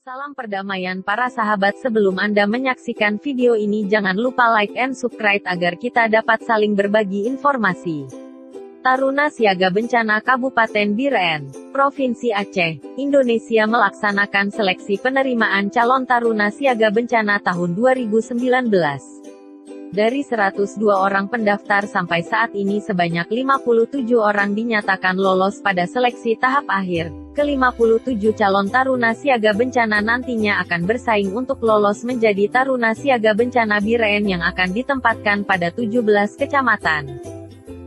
Salam perdamaian para sahabat, sebelum Anda menyaksikan video ini jangan lupa like and subscribe agar kita dapat saling berbagi informasi. Taruna Siaga Bencana Kabupaten Biren, Provinsi Aceh, Indonesia melaksanakan seleksi penerimaan calon Taruna Siaga Bencana tahun 2019. Dari 102 orang pendaftar sampai saat ini sebanyak 57 orang dinyatakan lolos pada seleksi tahap akhir. Ke-57 calon Taruna Siaga Bencana nantinya akan bersaing untuk lolos menjadi Taruna Siaga Bencana Biren yang akan ditempatkan pada 17 kecamatan.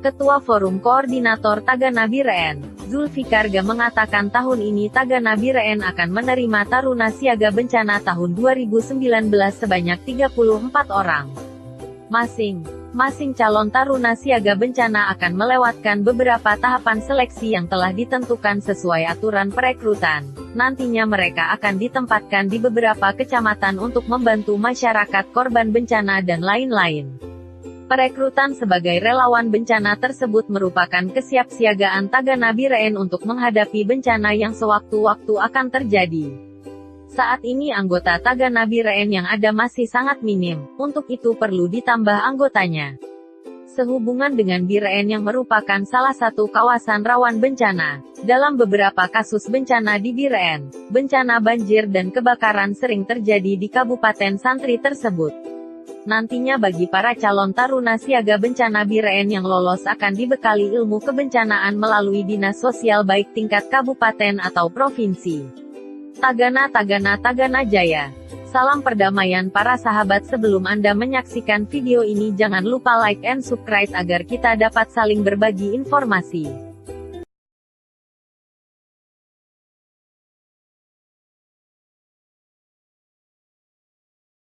Ketua Forum Koordinator Tagana Biren, Zulfikar Ga mengatakan tahun ini Tagana Biren akan menerima Taruna Siaga Bencana tahun 2019 sebanyak 34 orang. Masing-masing calon Taruna Siaga Bencana akan melewatkan beberapa tahapan seleksi yang telah ditentukan sesuai aturan perekrutan. Nantinya mereka akan ditempatkan di beberapa kecamatan untuk membantu masyarakat korban bencana dan lain-lain. Perekrutan sebagai relawan bencana tersebut merupakan kesiapsiagaan Tagana Biren untuk menghadapi bencana yang sewaktu-waktu akan terjadi. Saat ini anggota Tagana Biren yang ada masih sangat minim, untuk itu perlu ditambah anggotanya. Sehubungan dengan Biren yang merupakan salah satu kawasan rawan bencana, dalam beberapa kasus bencana di Biren, bencana banjir dan kebakaran sering terjadi di Kabupaten Santri tersebut. Nantinya bagi para calon Taruna Siaga Bencana Biren yang lolos akan dibekali ilmu kebencanaan melalui Dinas Sosial baik tingkat kabupaten atau provinsi. Tagana Jaya. Salam perdamaian para sahabat, sebelum Anda menyaksikan video ini jangan lupa like and subscribe agar kita dapat saling berbagi informasi.